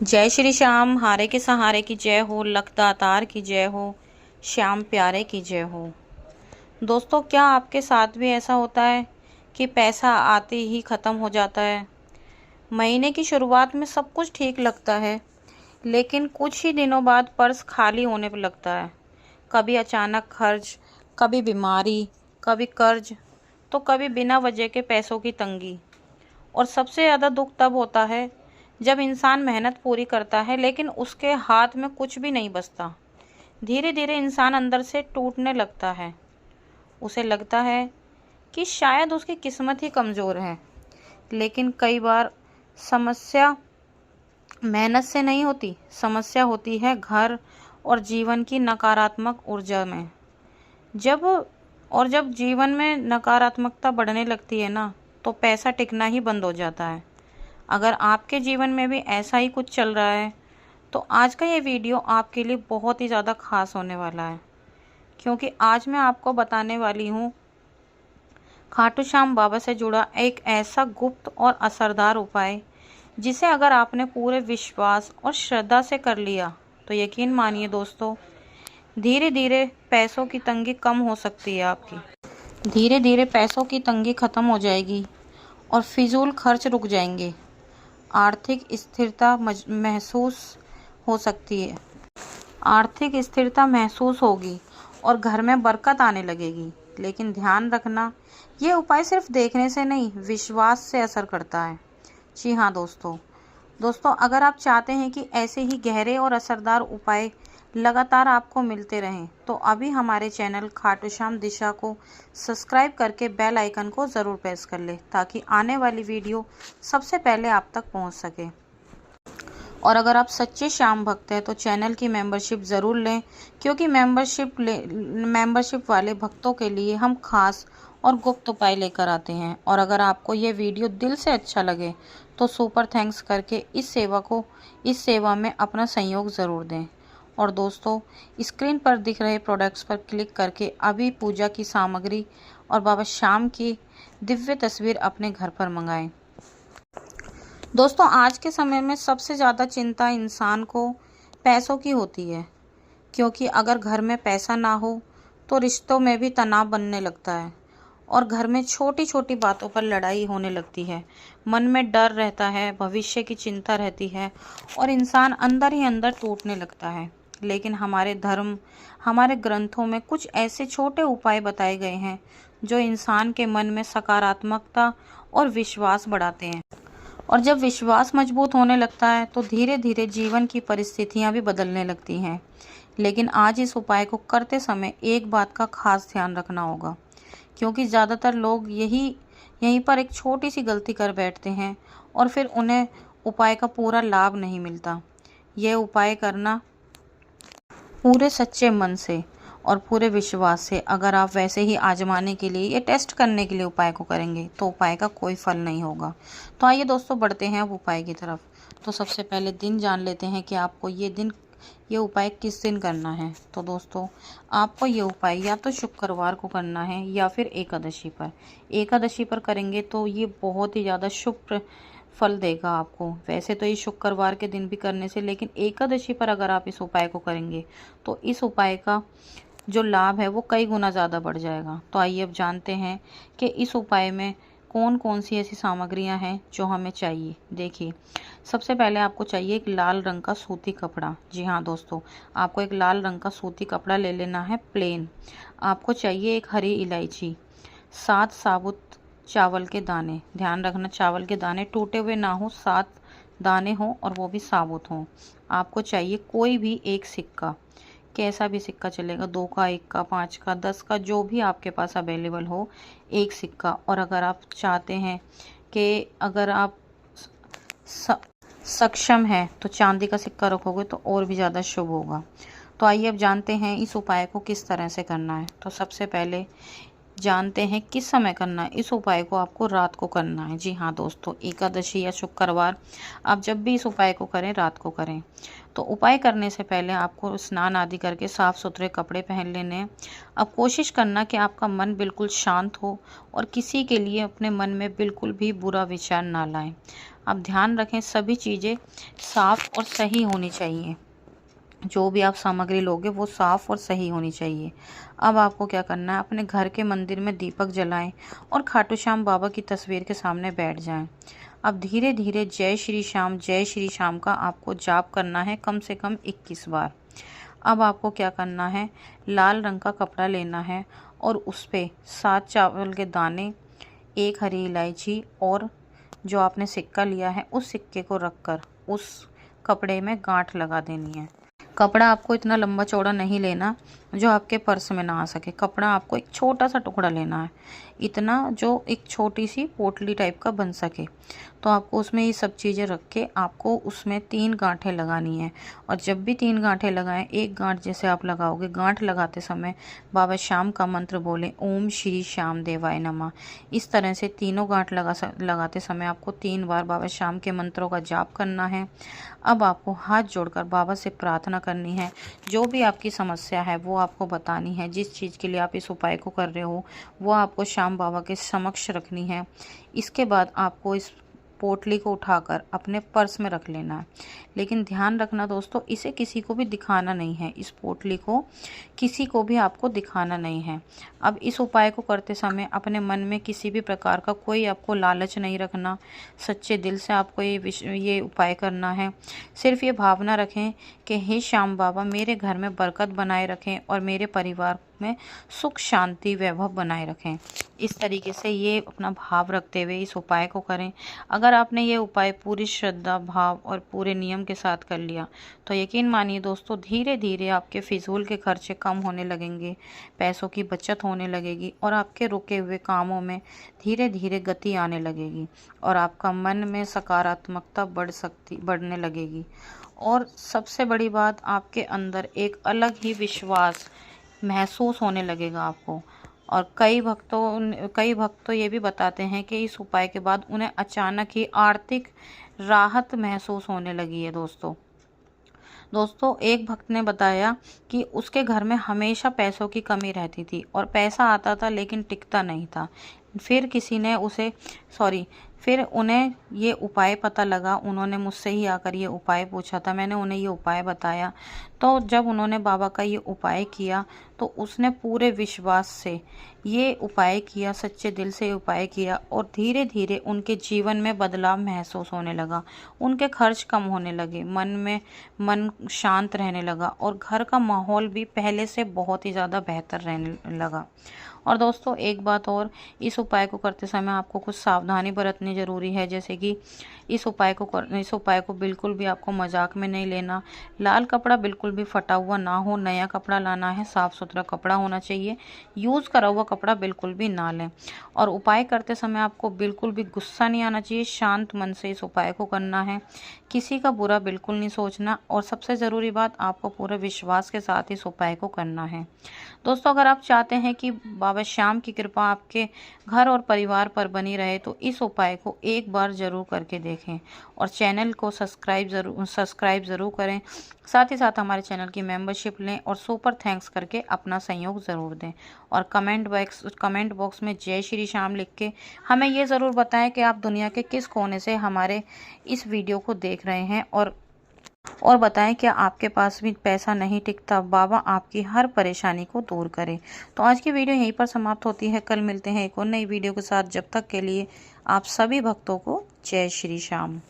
जय श्री श्याम, हारे के सहारे की जय हो, लखदातार की जय हो, श्याम प्यारे की जय हो। दोस्तों, क्या आपके साथ भी ऐसा होता है कि पैसा आते ही ख़त्म हो जाता है? महीने की शुरुआत में सब कुछ ठीक लगता है, लेकिन कुछ ही दिनों बाद पर्स खाली होने पर लगता है। कभी अचानक खर्च, कभी बीमारी, कभी कर्ज, तो कभी बिना वजह के पैसों की तंगी। और सबसे ज़्यादा दुख तब होता है जब इंसान मेहनत पूरी करता है लेकिन उसके हाथ में कुछ भी नहीं बचता। धीरे धीरे इंसान अंदर से टूटने लगता है। उसे लगता है कि शायद उसकी किस्मत ही कमज़ोर है। लेकिन कई बार समस्या मेहनत से नहीं होती, समस्या होती है घर और जीवन की नकारात्मक ऊर्जा में। जब जीवन में नकारात्मकता बढ़ने लगती है ना, तो पैसा टिकना ही बंद हो जाता है। अगर आपके जीवन में भी ऐसा ही कुछ चल रहा है, तो आज का ये वीडियो आपके लिए बहुत ही ज़्यादा खास होने वाला है, क्योंकि आज मैं आपको बताने वाली हूँ खाटू श्याम बाबा से जुड़ा एक ऐसा गुप्त और असरदार उपाय, जिसे अगर आपने पूरे विश्वास और श्रद्धा से कर लिया, तो यकीन मानिए दोस्तों, धीरे धीरे पैसों की तंगी कम हो सकती है आपकी। धीरे धीरे पैसों की तंगी खत्म हो जाएगी और फिजूल खर्च रुक जाएंगे। आर्थिक स्थिरता महसूस हो सकती है। आर्थिक स्थिरता महसूस होगी और घर में बरकत आने लगेगी। लेकिन ध्यान रखना, ये उपाय सिर्फ देखने से नहीं, विश्वास से असर करता है। जी हाँ दोस्तों, अगर आप चाहते हैं कि ऐसे ही गहरे और असरदार उपाय लगातार आपको मिलते रहें, तो अभी हमारे चैनल खाटू श्याम दिशा को सब्सक्राइब करके बेल आइकन को ज़रूर प्रेस कर ले, ताकि आने वाली वीडियो सबसे पहले आप तक पहुंच सके। और अगर आप सच्चे श्याम भक्त हैं तो चैनल की मेंबरशिप ज़रूर लें, क्योंकि मेंबरशिप वाले भक्तों के लिए हम खास और गुप्त उपाय लेकर आते हैं। और अगर आपको ये वीडियो दिल से अच्छा लगे तो सुपर थैंक्स करके इस सेवा में अपना सहयोग ज़रूर दें। और दोस्तों, स्क्रीन पर दिख रहे प्रोडक्ट्स पर क्लिक करके अभी पूजा की सामग्री और बाबा श्याम की दिव्य तस्वीर अपने घर पर मंगाएं। दोस्तों, आज के समय में सबसे ज़्यादा चिंता इंसान को पैसों की होती है, क्योंकि अगर घर में पैसा ना हो तो रिश्तों में भी तनाव बनने लगता है और घर में छोटी छोटी बातों पर लड़ाई होने लगती है। मन में डर रहता है, भविष्य की चिंता रहती है और इंसान अंदर ही अंदर टूटने लगता है। लेकिन हमारे धर्म, हमारे ग्रंथों में कुछ ऐसे छोटे उपाय बताए गए हैं जो इंसान के मन में सकारात्मकता और विश्वास बढ़ाते हैं। और जब विश्वास मजबूत होने लगता है तो धीरे धीरे जीवन की परिस्थितियां भी बदलने लगती हैं। लेकिन आज इस उपाय को करते समय एक बात का खास ध्यान रखना होगा, क्योंकि ज़्यादातर लोग यहीं पर एक छोटी सी गलती कर बैठते हैं और फिर उन्हें उपाय का पूरा लाभ नहीं मिलता। यह उपाय करना पूरे सच्चे मन से और पूरे विश्वास से, अगर आप वैसे ही आजमाने के लिए, ये टेस्ट करने के लिए उपाय को करेंगे, तो उपाय का कोई फल नहीं होगा। तो आइए दोस्तों, बढ़ते हैं अब उपाय की तरफ। तो सबसे पहले दिन जान लेते हैं कि आपको ये उपाय किस दिन करना है। तो दोस्तों, आपको ये उपाय या तो शुक्रवार को करना है या फिर एकादशी पर। एकादशी पर करेंगे तो ये बहुत ही ज़्यादा शुभ फल देगा आपको। वैसे तो ये शुक्रवार के दिन भी करने से, लेकिन एकादशी पर अगर आप इस उपाय को करेंगे तो इस उपाय का जो लाभ है वो कई गुना ज़्यादा बढ़ जाएगा। तो आइए अब जानते हैं कि इस उपाय में कौन कौन सी ऐसी सामग्रियां हैं जो हमें चाहिए। देखिए, सबसे पहले आपको चाहिए एक लाल रंग का सूती कपड़ा। जी हाँ दोस्तों, आपको एक लाल रंग का सूती कपड़ा ले लेना है, प्लेन। आपको चाहिए एक हरी इलायची, 7 साबुत चावल के दाने। ध्यान रखना, चावल के दाने टूटे हुए ना हो, 7 दाने हों और वो भी साबुत हों। आपको चाहिए कोई भी एक सिक्का, कैसा भी सिक्का चलेगा, 2 का, 1 का, 5 का, 10 का, जो भी आपके पास अवेलेबल हो, एक सिक्का। और अगर आप चाहते हैं कि अगर आप सक्षम हैं तो चांदी का सिक्का रखोगे तो और भी ज़्यादा शुभ होगा। तो आइए अब जानते हैं इस उपाय को किस तरह से करना है। तो सबसे पहले जानते हैं किस समय करना है। इस उपाय को आपको रात को करना है। जी हाँ दोस्तों, एकादशी या शुक्रवार आप जब भी इस उपाय को करें रात को करें। तो उपाय करने से पहले आपको स्नान आदि करके साफ सुथरे कपड़े पहन लेने हैं। अब कोशिश करना कि आपका मन बिल्कुल शांत हो और किसी के लिए अपने मन में बिल्कुल भी बुरा विचार ना लाएं। आप ध्यान रखें सभी चीज़ें साफ और सही होनी चाहिए। जो भी आप सामग्री लोगे वो साफ़ और सही होनी चाहिए। अब आपको क्या करना है, अपने घर के मंदिर में दीपक जलाएं और खाटू श्याम बाबा की तस्वीर के सामने बैठ जाएं। अब धीरे धीरे जय श्री श्याम का आपको जाप करना है कम से कम 21 बार। अब आपको क्या करना है, लाल रंग का कपड़ा लेना है और उस पर 7 चावल के दाने, 1 हरी इलायची और जो आपने सिक्का लिया है उस सिक्के को रखकर उस कपड़े में गांठ लगा देनी है। कपड़ा आपको इतना लंबा चौड़ा नहीं लेना जो आपके पर्स में ना आ सके। कपड़ा आपको एक छोटा सा टुकड़ा लेना है, इतना जो एक छोटी सी पोटली टाइप का बन सके। तो आपको उसमें ये सब चीज़ें रख के आपको उसमें 3 गांठें लगानी है। और जब भी 3 गांठें लगाएं, एक गांठ जैसे आप लगाओगे, गांठ लगाते समय बाबा श्याम का मंत्र बोलें, ओम श्री श्याम देवाय नमः। इस तरह से तीनों गांठ लगाते समय आपको 3 बार बाबा श्याम के मंत्रों का जाप करना है। अब आपको हाथ जोड़कर बाबा से प्रार्थना करनी है। जो भी आपकी समस्या है वो आपको बतानी है। जिस चीज़ के लिए आप इस उपाय को कर रहे हो वो आपको श्याम बाबा के समक्ष रखनी है। इसके बाद आपको इस पोटली को उठाकर अपने पर्स में रख लेना है। लेकिन ध्यान रखना दोस्तों, इसे किसी को भी दिखाना नहीं है। इस पोटली को किसी को भी आपको दिखाना नहीं है। अब इस उपाय को करते समय अपने मन में किसी भी प्रकार का कोई आपको लालच नहीं रखना। सच्चे दिल से आपको ये उपाय करना है। सिर्फ ये भावना रखें कि हे श्याम बाबा मेरे घर में बरकत बनाए रखें और मेरे परिवार में सुख शांति वैभव बनाए रखें। इस तरीके से ये अपना भाव रखते हुए इस उपाय को करें। अगर आपने ये उपाय पूरी श्रद्धा भाव और पूरे नियम के साथ कर लिया तो यकीन मानिए दोस्तों, धीरे धीरे आपके फिजूल के खर्चे कम होने लगेंगे, पैसों की बचत होने लगेगी और आपके रुके हुए कामों में धीरे धीरे गति आने लगेगी और आपका मन में सकारात्मकता बढ़ने लगेगी। और सबसे बड़ी बात, आपके अंदर एक अलग ही विश्वास महसूस होने लगेगा आपको। और कई भक्त तो ये भी बताते हैं कि इस उपाय के बाद उन्हें अचानक ही आर्थिक राहत महसूस होने लगी है। दोस्तों एक भक्त ने बताया कि उसके घर में हमेशा पैसों की कमी रहती थी और पैसा आता था लेकिन टिकता नहीं था। फिर उन्हें ये उपाय पता लगा। उन्होंने मुझसे ही आकर ये उपाय पूछा था, मैंने उन्हें ये उपाय बताया। तो जब उन्होंने बाबा का ये उपाय किया तो उसने पूरे विश्वास से ये उपाय किया, सच्चे दिल से उपाय किया और धीरे धीरे उनके जीवन में बदलाव महसूस होने लगा। उनके खर्च कम होने लगे, मन शांत रहने लगा और घर का माहौल भी पहले से बहुत ही ज़्यादा बेहतर रहने लगा। और दोस्तों एक बात और, इस उपाय को करते समय आपको कुछ सावधानी बरतनी ज़रूरी है। जैसे कि इस उपाय को बिल्कुल भी आपको मजाक में नहीं लेना। लाल कपड़ा बिल्कुल भी फटा हुआ ना हो, नया कपड़ा लाना है, साफ़ सुथरा कपड़ा होना चाहिए। यूज़ करा हुआ कपड़ा बिल्कुल भी ना लें। और उपाय करते समय आपको बिल्कुल भी गुस्सा नहीं आना चाहिए। शांत मन से इस उपाय को करना है, किसी का बुरा बिल्कुल नहीं सोचना। और सबसे ज़रूरी बात, आपको पूरे विश्वास के साथ इस उपाय को करना है। दोस्तों अगर आप चाहते हैं कि बाबा श्याम की कृपा आपके घर और परिवार पर बनी रहे तो इस उपाय को एक बार ज़रूर करके देखें और चैनल को सब्सक्राइब ज़रूर करें। साथ ही साथ हमारे चैनल की मेंबरशिप लें और सुपर थैंक्स करके अपना सहयोग ज़रूर दें। और कमेंट बॉक्स में जय श्री श्याम लिख के हमें ये ज़रूर बताएं कि आप दुनिया के किस कोने से हमारे इस वीडियो को देख रहे हैं। और बताएं कि आपके पास भी पैसा नहीं टिकता, बाबा आपकी हर परेशानी को दूर करे। तो आज की वीडियो यहीं पर समाप्त होती है। कल मिलते हैं एक और नई वीडियो के साथ। जब तक के लिए आप सभी भक्तों को जय श्री श्याम।